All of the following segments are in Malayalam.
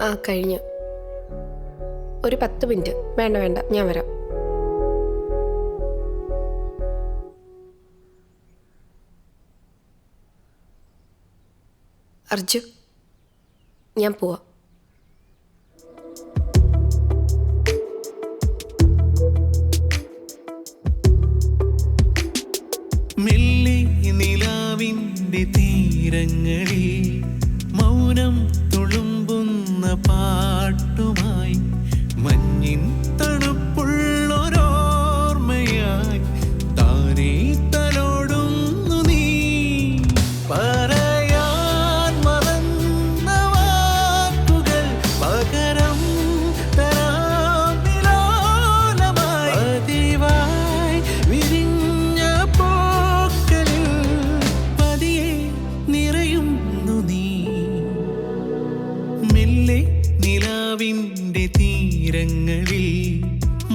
ആ കഴിഞ്ഞു. ഒരു 10 മിനിറ്റ്. വേണ്ട വേണ്ട, ഞാൻ വരാം. അർജു, ഞാൻ പോവാം. മെല്ലെ നിലാവിൻ്റെ തീരങ്ങളിൽ മൗനം തുളുമ്പുന്ന പാട്ടുമായി മഞ്ഞിൻ തണുപ്പുള്ളൊരോർമ്മയായി താനേ തലോടുന്നു നീ. പറയാൻ മറന്ന വാക്കുകൾ പകരം തരാം വിലോലമായി. പതിവായി വിരിഞ്ഞ പൂക്കളിൽ പതിയെ നിറയുന്നു നീ. മെല്ലെ നിലാവിൻ്റെ തീരങ്ങളിൽ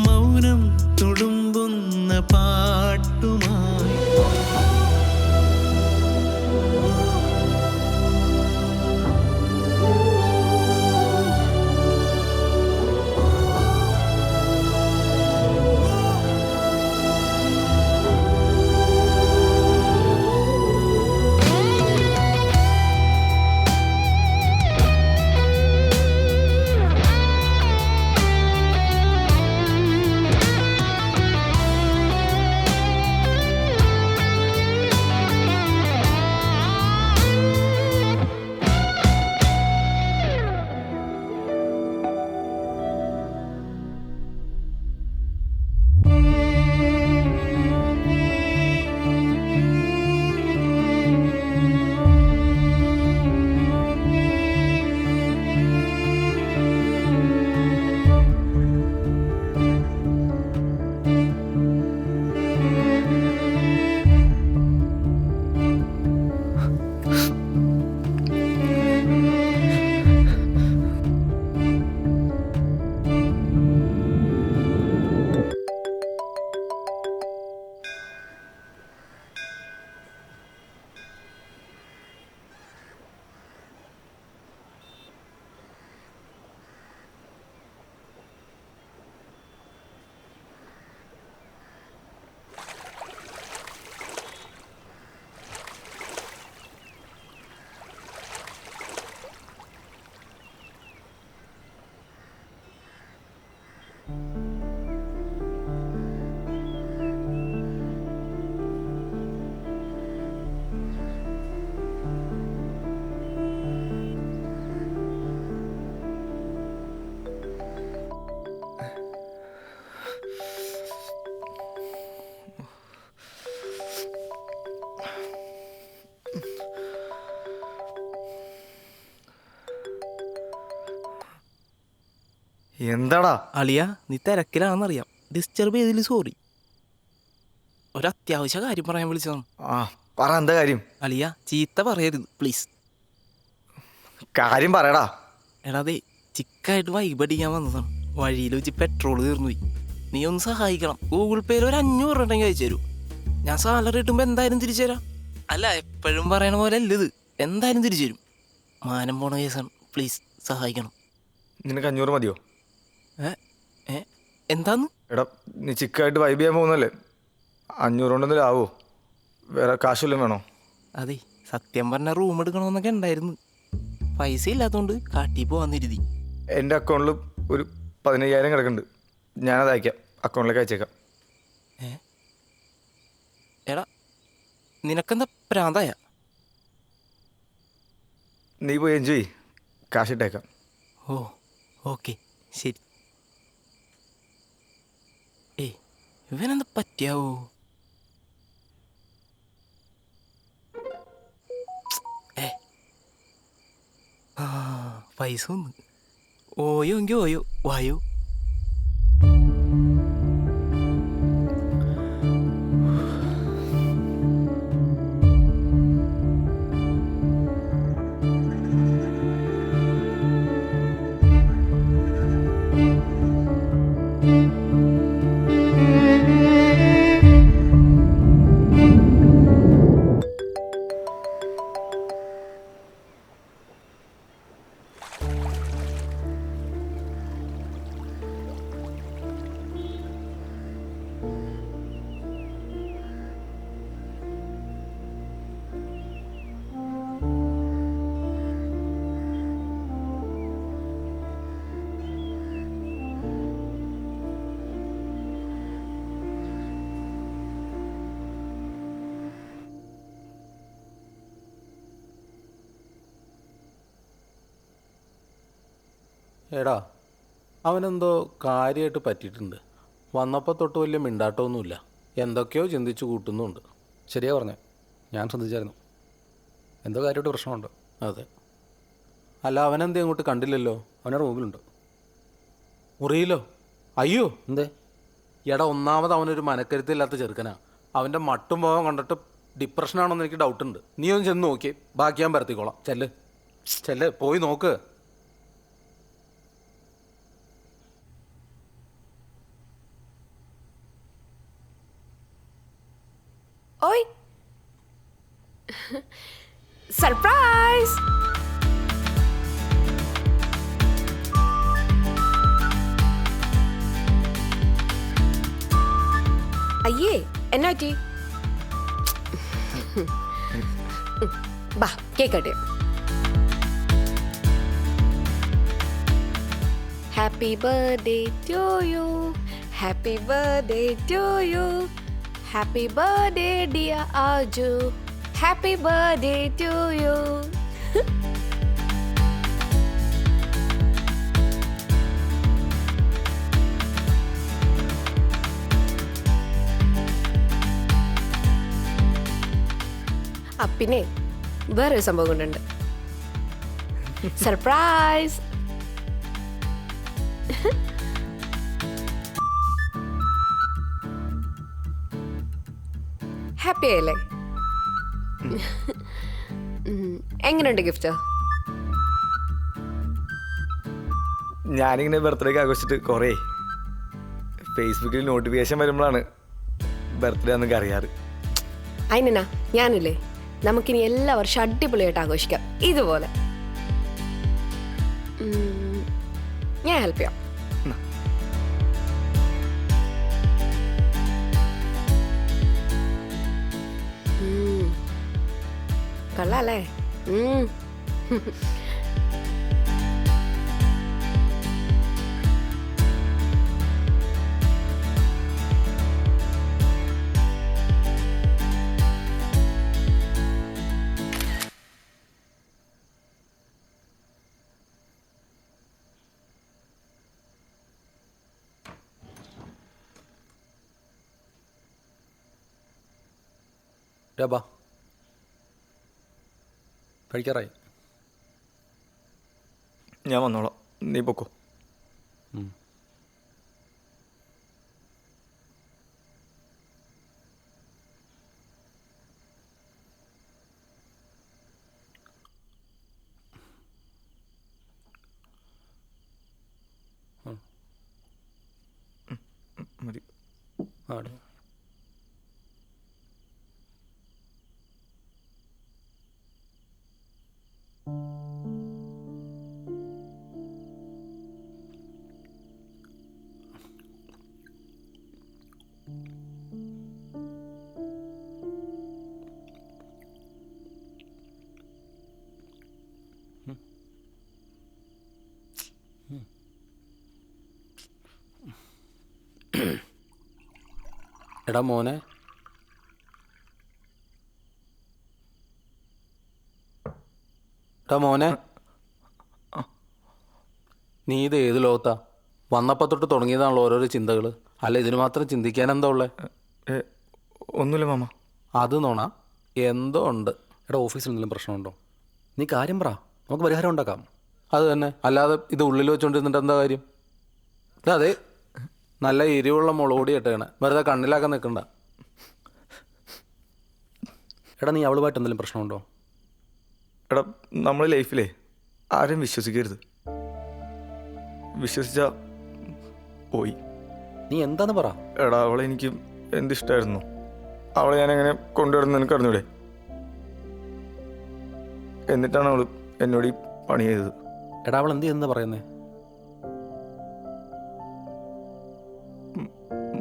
മൗനം തുളുമ്പുന്ന പാട്ടുമായി. എന്താടാ അളിയ, നീ തിരക്കിലാണെന്നറിയാം. ഡിസ്റ്റർബ് ചെയ്തില്ല, സോറി. ഒരത്യാവശ്യ കാര്യം പറയാൻ വിളിച്ചതാണ്. ആ പറ, എന്താ കാര്യം? അളിയ, ചീത്ത പറയരുത് പ്ലീസ്. കാര്യം പറയടാ. എടാ, അതെ, ചിക്കായിട്ട് വൈബടിക്കാൻ വന്നതാണ്. വഴിയിൽ വെച്ച് പെട്രോൾ തീർന്നു പോയി. നീ ഒന്ന് സഹായിക്കണം. ഗൂഗിൾ പേയിൽ ഒരു 500 ഉണ്ടെങ്കിൽ അയച്ചു തരൂ. ഞാൻ സാലറി കിട്ടുമ്പോൾ എന്തായാലും തിരിച്ചു തരാം. അല്ല, എപ്പോഴും പറയണ പോലെ അല്ല ഇത്. എന്തായാലും തിരിച്ചു തരും. മാനം പോണ കേസാണ്. പ്ലീസ് സഹായിക്കണം. നിനക്ക് 500 മതിയോ? എന്താന്ന്? എടാ, നീ ചിക്കായിട്ട് വൈബ് ചെയ്യാൻ പോകുന്നല്ലേ, 500 കൊണ്ടൊന്നും ആവോ? വേറെ കാശുവല്ലതും വേണോ? അതെ, സത്യം പറഞ്ഞാൽ റൂം എടുക്കണമെന്നൊക്കെ ഉണ്ടായിരുന്നു. പൈസ ഇല്ലാത്തതുകൊണ്ട് കാട്ടി പോവാന്നിരുതി. എൻ്റെ അക്കൗണ്ടിൽ ഒരു 15,000 കിടക്കുന്നുണ്ട്. ഞാനത് അയക്കാം, അക്കൗണ്ടിലേക്ക് അയച്ചേക്കാം. എടാ, നിനക്കെന്താ പ്രാന്തായ? നീ പോയി എൻജോയ്, കാശിട്ടേക്കാം. ഓ, ഓക്കെ, ശരി. ഇവനെന്താ പറ്റിയാവോ? പൈസ ഒന്ന് ഓയോ എങ്കിൽ ഓയോ, വായോ. എടാ അവനെന്തോ കാര്യമായിട്ട് പറ്റിയിട്ടുണ്ട്. വന്നപ്പോൾ തൊട്ട് വലിയ മിണ്ടാട്ടമൊന്നുമില്ല. എന്തൊക്കെയോ ചിന്തിച്ച് കൂട്ടുന്നുണ്ട്. ശരിയാ പറഞ്ഞേ, ഞാൻ ശ്രദ്ധിച്ചായിരുന്നു. എന്തോ കാര്യമായിട്ട് പ്രശ്നമുണ്ട്. അതെ. അല്ല, അവനെന്തേ അങ്ങോട്ട് കണ്ടില്ലല്ലോ? അവൻ്റെ റൂമിലുണ്ട്. മുറിയിലോ? അയ്യോ, എന്തേ? എടാ, ഒന്നാമത് അവനൊരു മനക്കരുത്തില്ലാത്ത ചെറുക്കനാ. അവൻ്റെ മട്ടും പോകാൻ കണ്ടിട്ട് ഡിപ്രഷനാണോന്ന് എനിക്ക് ഡൗട്ടുണ്ട്. നീ ഒന്ന് ചെന്ന് നോക്കി, ബാക്കി ഞാൻ പരത്തിക്കോളാം. ചെല്ല് പോയി നോക്ക്. ഓയ് സർപ്രൈസ്. അയ്യേ, എന്നാ പറ്റി? ബാ, കേക്കട്ടെ. Happy birthday to you, happy birthday to you, happy birthday dear Aju, happy birthday to you. പിന്നെ വേറൊരു സംഭവം കൊണ്ടുണ്ട്. സർപ്രൈസ്. ഹാപ്പി ആയല്ലേ? എങ്ങനെയുണ്ട് ഗിഫ്റ്റ്? ഞാനിങ്ങനെ ബർത്ത്ഡേക്ക് ആഘോഷിച്ചിട്ട് കുറേ ഫേസ്ബുക്കിൽ നോട്ടിഫിക്കേഷൻ വരുമ്പോഴാണ് ബർത്ത്ഡേ എന്നൊക്കെ അറിയാറ്. അതിനാ ഞാനില്ലേ, നമുക്കിനി എല്ലാ വർഷവും അടിപൊളിയായിട്ട് ആഘോഷിക്കാം ഇതുപോലെ. ഞാൻ ഹെൽപ്പ് ചെയ്യാം. കൊള്ളാല്ലേ? ഡാ, കഴിക്കാറായി. ഞാൻ വന്നോളാം, നീ പൊക്കോ. മതി. ആടെ എടാ മോനെ, നീ ഇത് ഏത് ലോകത്താ? വന്നപ്പോൾ തൊട്ട് തുടങ്ങിയതാണല്ലോ ഓരോരോ ചിന്തകൾ. അല്ല, ഇതിന് മാത്രം ചിന്തിക്കാൻ എന്താ ഉള്ളത്? ഒന്നുമില്ല മാമ. അത് നോണ എന്തോ ഉണ്ട്. എടാ, ഓഫീസിൽ എന്തെങ്കിലും പ്രശ്നമുണ്ടോ? നീ കാര്യം പറ, നമുക്ക് പരിഹാരം ഉണ്ടാക്കാം. അത് തന്നെ, അല്ലാതെ ഇത് ഉള്ളിൽ വെച്ചോണ്ടിരുന്നിട്ട് എന്താ കാര്യം? അതെ, നല്ല എരിവുള്ള മുളകൊടി ഇട്ടേണ, വെറുതെ കണ്ണിലാക്കാൻ നിൽക്കണ്ട. എടാ, നീ അവളുമായിട്ട് എന്തെങ്കിലും പ്രശ്നമുണ്ടോ? എടാ, നമ്മുടെ ലൈഫിലേ ആരും വിശ്വസിക്കരുത്. വിശ്വസിച്ചാ പോയി. നീ എന്താന്ന് പറ. എടാ, അവളെ എനിക്ക് എന്തിഷ്ടമായിരുന്നു. അവളെ ഞാൻ എങ്ങനെ കൊണ്ടുവരുന്ന എനിക്ക് അറിഞ്ഞൂടെ. എന്നിട്ടാണ് അവൾ എന്നോട് ഈ പണി ചെയ്തത്. എടാ, അവൾ എന്ത് ചെയ്യുന്ന പറയുന്നേ?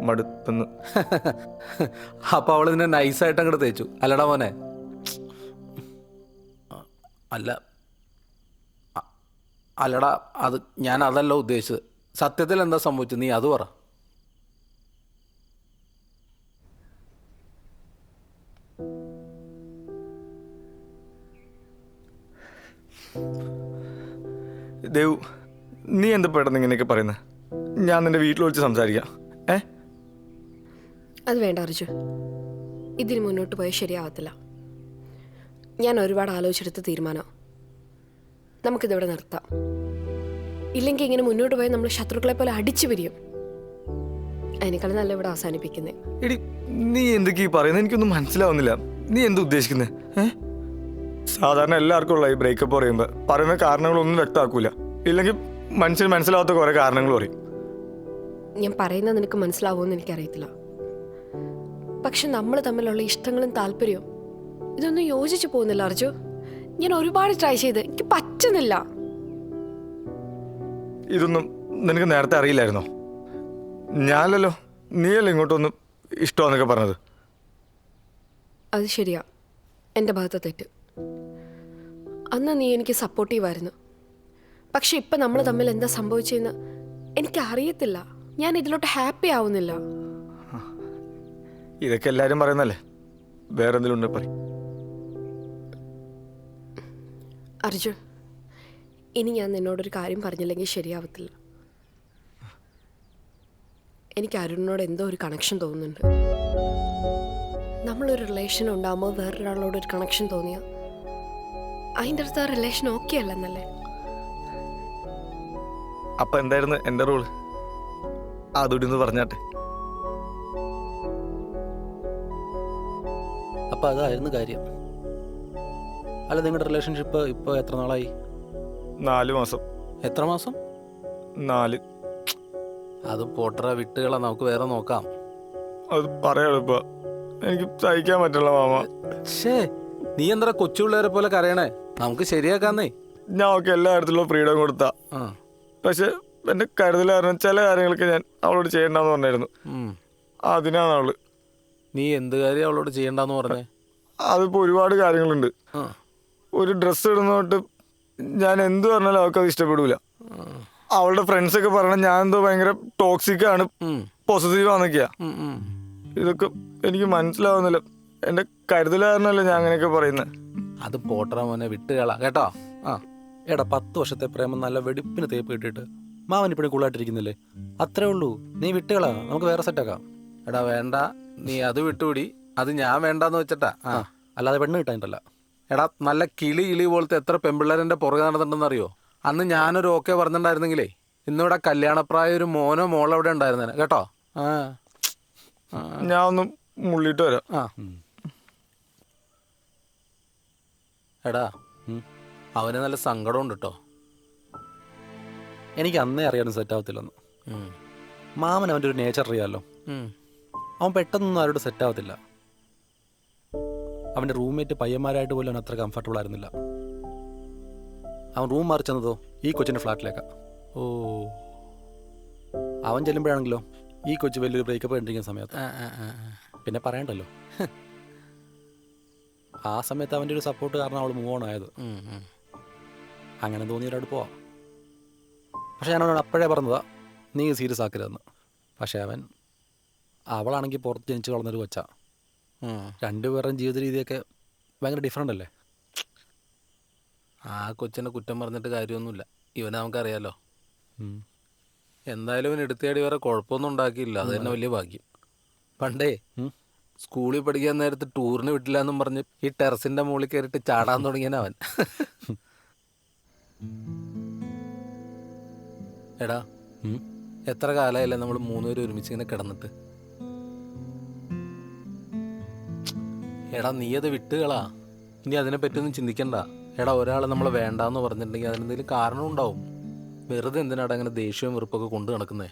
മടുപ്പെന്ന്. അപ്പോൾ അവൾ നിന്നെ നൈസായിട്ട് അങ്ങോട്ട് തേച്ചു അല്ലടാ മോനെ? അല്ലടാ, അത് ഞാൻ അതല്ല ഉദ്ദേശിച്ചത്. സത്യത്തിൽ എന്താ സംഭവിച്ചത്, നീ അത് പറ. ദേവ്, നീ എന്ത് പെട്ടെന്ന് ഇങ്ങനെയൊക്കെ പറയുന്നത്? ഞാൻ നിന്റെ വീട്ടിൽ വിളിച്ച് സംസാരിക്കാം. അത് വേണ്ട അർജു, ഇതിന് മുന്നോട്ട് പോയാൽ ശരിയാവത്തില്ല. ഞാൻ ഒരുപാട് ആലോചിച്ചെടുത്ത തീരുമാനം. നമുക്കിതിവിടെ നിർത്താം. ഇല്ലെങ്കിൽ ഇങ്ങനെ മുന്നോട്ട് പോയാൽ നമ്മൾ ശത്രുക്കളെ പോലെ അടിച്ചു പിരിയും. അതിനേക്കാൾ നല്ല ഇവിടെ അവസാനിപ്പിക്കുന്നേ. എടി, നീ എന്തൊക്കെയാ പറയുന്നത്? എനിക്കൊന്നും മനസ്സിലാവുന്നില്ല. നീ എന്ത് ഉദ്ദേശിക്കുന്നത്? സാധാരണ എല്ലാവർക്കും ഉള്ള ഈ ബ്രേക്കപ്പ് പറയുമ്പോൾ പറയുന്ന കാരണങ്ങളൊന്നും വ്യക്തമാക്കൂല. ഇല്ലെങ്കിൽ മനുഷ്യന് മനസ്സിലാവാത്ത കുറെ കാരണങ്ങൾ പറയും. ഞാൻ പറയുന്നത് നിനക്ക് മനസ്സിലാവുമെന്ന് എനിക്കറിയത്തില്ല. പക്ഷെ നമ്മൾ തമ്മിലുള്ള ഇഷ്ടങ്ങളും താല്പര്യവും ഇതൊന്നും യോജിച്ചു പോകുന്നില്ല അർജു. ഞാൻ ഒരുപാട് ട്രൈ ചെയ്ത് എനിക്ക് പറ്റുന്നില്ല. ഇതൊന്നും നിനക്ക് നേരത്തെ അറിയില്ലായിരുന്നോ? ഞാനല്ലോ, നീയല്ലോ ഇങ്ങോട്ടൊന്നും ഇഷ്ടമാന്നൊക്കെ പറഞ്ഞത്. അത് ശരിയാ, എൻ്റെ ഭാഗത്ത് തെറ്റ്. അന്ന് നീ എനിക്ക് സപ്പോർട്ടീവായിരുന്നു. പക്ഷെ ഇപ്പം നമ്മൾ തമ്മിൽ എന്താ സംഭവിച്ചതെന്ന് എനിക്ക് അറിയത്തില്ല. ഞാൻ ഇതിലോട്ട് ഹാപ്പി ആവുന്നില്ല. ഇതൊക്കെ എല്ലാവരും പറയുന്നല്ലേ, വേറെ എന്തെങ്കിലും ഉണ്ട് പറയും. അർജുൻ, ഇനി ഞാൻ നിന്നോടൊരു കാര്യം പറഞ്ഞില്ലെങ്കിൽ ശരിയാവത്തില്ല. എനിക്ക് അരുണിനോട് എന്തോ ഒരു കണക്ഷൻ തോന്നുന്നുണ്ട്. നമ്മളൊരു റിലേഷൻ ഉണ്ടാകുമ്പോൾ വേറൊരാളോടൊരു കണക്ഷൻ തോന്നിയാൽ അതിൻ്റെ അടുത്ത് ആ റിലേഷൻ ഓക്കെ അല്ലെന്നല്ലേ? അപ്പൊ എന്തായിരുന്നു എൻ്റെ റോള്? അതുകൂടി ഒന്ന് പറഞ്ഞാട്ടെ. അപ്പം അതായിരുന്നു കാര്യം. അല്ല, നിങ്ങളുടെ റിലേഷൻഷിപ്പ് ഇപ്പോൾ എത്ര നാളായി? 4 മാസം. എത്ര മാസം? 4. അത് പോട്ടറ വിട്ടുകള, നമുക്ക് വേറെ നോക്കാം. അത് പറയാം ഇപ്പൊ. എനിക്ക് സഹിക്കാൻ പറ്റില്ല മാമ. ഷേ, നീ എന്താ കൊച്ചു പിള്ളേരെ പോലെ കരയണേ? നമുക്ക് ശരിയാക്കാന്നേ. ഞാൻ ഒക്കെ എല്ലാ കാര്യത്തിലുള്ള ഫ്രീഡം കൊടുത്താ. പക്ഷെ എന്റെ കരുതൽ കാരണം ചില കാര്യങ്ങളൊക്കെ ഞാൻ അവളോട് ചെയ്യണ്ടെന്ന് പറഞ്ഞായിരുന്നു. അതിനാണ് അവള്. നീ എന്ത് കാര്യം അവളോട് ചെയ്യണ്ടെന്ന് പറഞ്ഞേ? അതിപ്പോ ഒരുപാട് കാര്യങ്ങളുണ്ട്. ഒരു ഡ്രസ്സ് ഇടുന്ന തൊട്ട് ഞാൻ എന്ത് പറഞ്ഞാലും അവൾക്ക് അത് ഇഷ്ടപ്പെടൂല. അവളുടെ ഫ്രണ്ട്സൊക്കെ പറയണ ഞാൻ എന്തോ ഭയങ്കര ടോക്സിക് ആണ്, പോസിറ്റീവ് ആന്നൊക്കെയാ. ഇതൊക്കെ എനിക്ക് മനസ്സിലാവുന്നില്ല. എന്റെ കരുതൽ കാരണമല്ലേ ഞാൻ അങ്ങനെയൊക്കെ പറയുന്നത്. അത് പോട്ടറ മോനെ, വിട്ടുകളാ കേട്ടോ. എടാ, 10 വർഷത്തെ പ്രേമം നല്ല വെടിപ്പിന് തേപ്പ് കിട്ടിയിട്ട് മാവൻ ഇപ്പോഴും കൂളായിട്ടിരിക്കുന്നില്ലേ? അത്രേ ഉള്ളൂ. നീ വിട്ടുകളാ, നമുക്ക് വേറെ സെറ്റാക്കാം. എടാ വേണ്ട, നീ അത് വിട്ടുകൂടി. അത് ഞാൻ വേണ്ടാന്ന് വെച്ചിട്ടാ. അല്ലാതെ പെണ്ണ് കിട്ടാനിട്ടല്ല. എടാ, നല്ല കിളി പോലത്തെ എത്ര പെമ്പിള്ളേരെന്റെ പുറകെ നടന്നിട്ടുണ്ടെന്ന് അറിയോ? അന്ന് ഞാനൊരു ഓക്കെ പറഞ്ഞിട്ടുണ്ടായിരുന്നെങ്കിലേ ഇന്നിവിടെ കല്യാണപ്രായ ഒരു മോനോ മോളോ അവിടെ ഉണ്ടായിരുന്നേനെ കേട്ടോ. ഞാൻ ഒന്ന് മുള്ളിട്ട് വരാം. എടാ, അവന് നല്ല സങ്കടമുണ്ട് കേട്ടോ. എനിക്ക് അന്നേ അറിയാനും സെറ്റ് ആവത്തില്ലെന്ന്. മാമൻ അവൻ്റെ ഒരു നേച്ചർ അറിയാമല്ലോ. അവൻ പെട്ടെന്നൊന്നും ആരോട് സെറ്റ് ആവത്തില്ല. അവൻ്റെ റൂംമേറ്റ് പയ്യന്മാരായിട്ട് പോലും അവൻ അത്ര കംഫർട്ടബിൾ ആയിരുന്നില്ല. അവൻ റൂം മാറി ചെന്നതോ ഈ കൊച്ചിൻ്റെ ഫ്ലാറ്റിലേക്കാ. അവൻ ചെല്ലുമ്പോഴാണെങ്കിലോ ഈ കൊച്ചു വലിയൊരു ബ്രേക്കപ്പ് കണ്ടിരിക്കുന്ന സമയത്ത് പിന്നെ പറയണ്ടല്ലോ. ആ സമയത്ത് അവൻ്റെ ഒരു സപ്പോർട്ട് കാരണം അവൾ മൂവ് ഓൺ ആയത്. അങ്ങനെ തോന്നിയൊരാട് പോവാം. പക്ഷെ ഞാൻ അവനോട് അപ്പോഴേ പറഞ്ഞതാ, നീ സീരിയസ് ആക്കരുതെന്ന്. പക്ഷെ അവളാണെങ്കിൽ പുറത്ത് ജനിച്ച് വളർന്നൊരു കൊച്ചാ. രണ്ടുപേരുടെയും ജീവിത രീതിയൊക്കെ ഭയങ്കര ഡിഫറെൻ്റ് അല്ലേ? ആ കൊച്ചിനെ കുറ്റം പറഞ്ഞിട്ട് കാര്യമൊന്നുമില്ല. ഇവനെ നമുക്കറിയാലോ. എന്തായാലും ഇവൻ എടുത്തേടി വേറെ കുഴപ്പമൊന്നും ഉണ്ടാക്കിയില്ല. അത് തന്നെ വലിയ ഭാഗ്യം. പണ്ടേ സ്കൂളിൽ പഠിക്കാൻ നേരത്ത് ടൂറിന് വിട്ടില്ല എന്നും പറഞ്ഞ് ഈ ടെറസിന്റെ മുകളിൽ കയറിയിട്ട് ചാടാൻ തുടങ്ങിയവൻ. എടാ, എത്ര കാലമായില്ലേ നമ്മൾ 3 പേരും ഒരുമിച്ച് ഇങ്ങനെ കിടന്നിട്ട്? എടാ, നീ അത് വിട്ടുകളാ. ഇനി അതിനെപ്പറ്റിയൊന്നും ചിന്തിക്കണ്ട. എടാ, ഒരാൾ നമ്മളെ വേണ്ടാന്ന് പറഞ്ഞിട്ടുണ്ടെങ്കിൽ അതിനെന്തെങ്കിലും കാരണം ഉണ്ടാവും. വെറുതെ എന്തിനാടാ അങ്ങനെ ദേഷ്യവും വെറുപ്പൊക്കെ കൊണ്ട് നടക്കുന്നേ?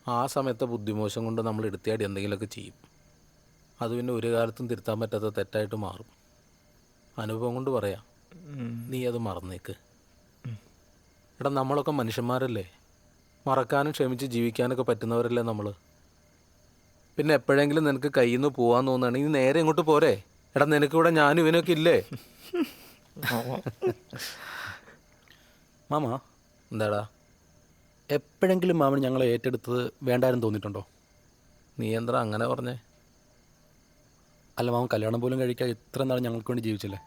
ആ സമയത്തെ ബുദ്ധിമോശം കൊണ്ട് നമ്മൾ എടുത്തിയാടി എന്തെങ്കിലുമൊക്കെ ചെയ്യും. അത് പിന്നെ ഒരു കാലത്തും തിരുത്താൻ പറ്റാത്ത തെറ്റായിട്ട് മാറും. അനുഭവം കൊണ്ട് പറയാം, നീ അത് മറന്നേക്ക്. എടാ, നമ്മളൊക്കെ മനുഷ്യന്മാരല്ലേ? മറക്കാനും ക്ഷമിച്ച് ജീവിക്കാനൊക്കെ പറ്റുന്നവരല്ലേ നമ്മൾ? പിന്നെ എപ്പോഴെങ്കിലും നിനക്ക് കയ്യിൽ നിന്ന് പോകാൻ തോന്നുകയാണെങ്കിൽ നേരെ ഇങ്ങോട്ട് പോരെ. എടാ, നിനക്കിവിടെ ഞാനും ഇവനൊക്കെ ഇല്ലേ? മാമ, എന്താടാ? എപ്പോഴെങ്കിലും മാമൻ ഞങ്ങളെ ഏറ്റെടുത്തത് വേണ്ടായിരുന്നു തോന്നിയിട്ടുണ്ടോ? നീ എന്താ അങ്ങനെ പറഞ്ഞേ? അല്ല, മാമൻ കല്യാണം പോലും കഴിക്കാൻ ഇത്ര നാൾ ഞങ്ങൾക്ക് വേണ്ടി ജീവിച്ചില്ലേ?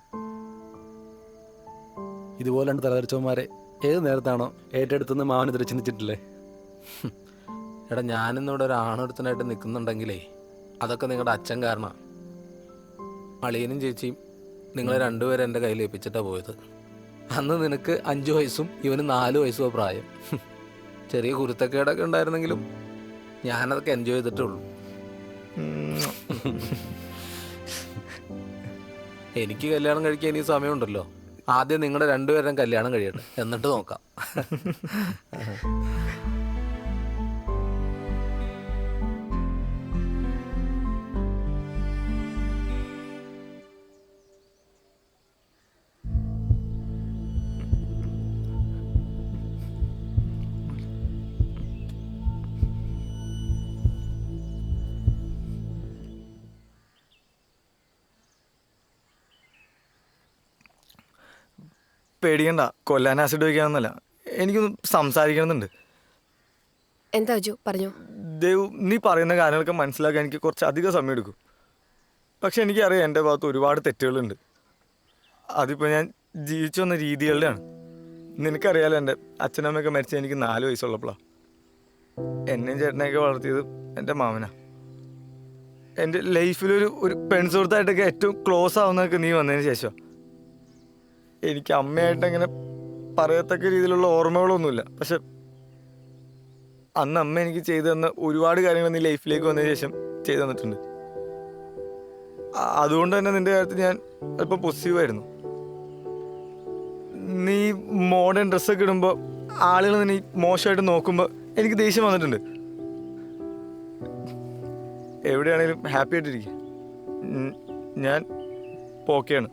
ഇതുപോലെ രണ്ട് തലതെറിച്ചവന്മാരെ ഏത് നേരത്താണോ ഏറ്റെടുത്തുനിന്ന് മാവനെതിരെ ചിന്തിച്ചിട്ടില്ലേ? എടാ ഞാനിന്നിവിടെ ഒരു ആണൊരുത്തനായിട്ട് നിൽക്കുന്നുണ്ടെങ്കിലേ അതൊക്കെ നിങ്ങളുടെ അച്ഛൻ കാരണമാണ്. അളിയനും ചേച്ചിയും നിങ്ങളെ രണ്ടുപേരും എൻ്റെ കയ്യിൽ ഏൽപ്പിച്ചിട്ടാണ് പോയത്. അന്ന് നിനക്ക് 5 വയസ്സും ഇവന് 4 വയസ്സും പ്രായം. ചെറിയ കുരുത്തക്കേടൊക്കെ ഉണ്ടായിരുന്നെങ്കിലും ഞാനതൊക്കെ എൻജോയ് ചെയ്തിട്ടേ ഉള്ളൂ. എനിക്ക് കല്യാണം കഴിക്കാൻ ഇനി സമയമുണ്ടല്ലോ. ആദ്യം നിങ്ങളുടെ രണ്ടുപേരും കല്യാണം കഴിയട്ടെ, എന്നിട്ട് നോക്കാം. പേടിക്കണ്ട, കൊല്ലാൻ ആസിഡ് വയ്ക്കാമെന്നല്ല, എനിക്കൊന്ന് സംസാരിക്കണമെന്നുണ്ട്. എന്താ അജു പറഞ്ഞോ. ദേവ്, നീ പറയുന്ന കാര്യങ്ങളൊക്കെ മനസ്സിലാക്കാൻ എനിക്ക് കുറച്ച് അധികം സമയം എടുക്കും. പക്ഷെ എനിക്കറിയാം എൻ്റെ ഭാഗത്ത് ഒരുപാട് തെറ്റുകളുണ്ട്. അതിപ്പോൾ ഞാൻ ജീവിച്ചു വന്ന രീതികളുടെയാണ്. നിനക്കറിയാലോ, എൻ്റെ അച്ഛനമ്മയൊക്കെ മരിച്ച എനിക്ക് 4 വയസ്സുള്ളപ്പോഴാണ്. എന്നെയും ചേട്ടനെയൊക്കെ വളർത്തിയത് എൻ്റെ മാമനാണ്. എൻ്റെ ലൈഫിലൊരു പെൺസുഹൃത്തായിട്ടൊക്കെ ഏറ്റവും ക്ലോസ് ആവുന്നതൊക്കെ നീ വന്നതിന് ശേഷം. എനിക്ക് അമ്മയായിട്ടങ്ങനെ പറയത്തക്ക രീതിയിലുള്ള ഓർമ്മകളൊന്നുമില്ല. പക്ഷെ അന്ന് അമ്മ എനിക്ക് ചെയ്തു തന്ന ഒരുപാട് കാര്യങ്ങൾ നീ ലൈഫിലേക്ക് വന്നതിന് ശേഷം ചെയ്തു തന്നിട്ടുണ്ട്. അതുകൊണ്ട് തന്നെ നിന്റെ കാര്യത്തിൽ ഞാൻ അല്പം പോസിറ്റീവായിരുന്നു. നീ മോഡേൺ ഡ്രസ്സൊക്കെ ഇടുമ്പോൾ ആളുകൾ നീ മോശമായിട്ട് നോക്കുമ്പോൾ എനിക്ക് ദേഷ്യം വന്നിട്ടുണ്ട്. എവിടെയാണെങ്കിലും ഹാപ്പി ആയിട്ടിരിക്കുക. ഞാൻ ഓക്കെയാണ്.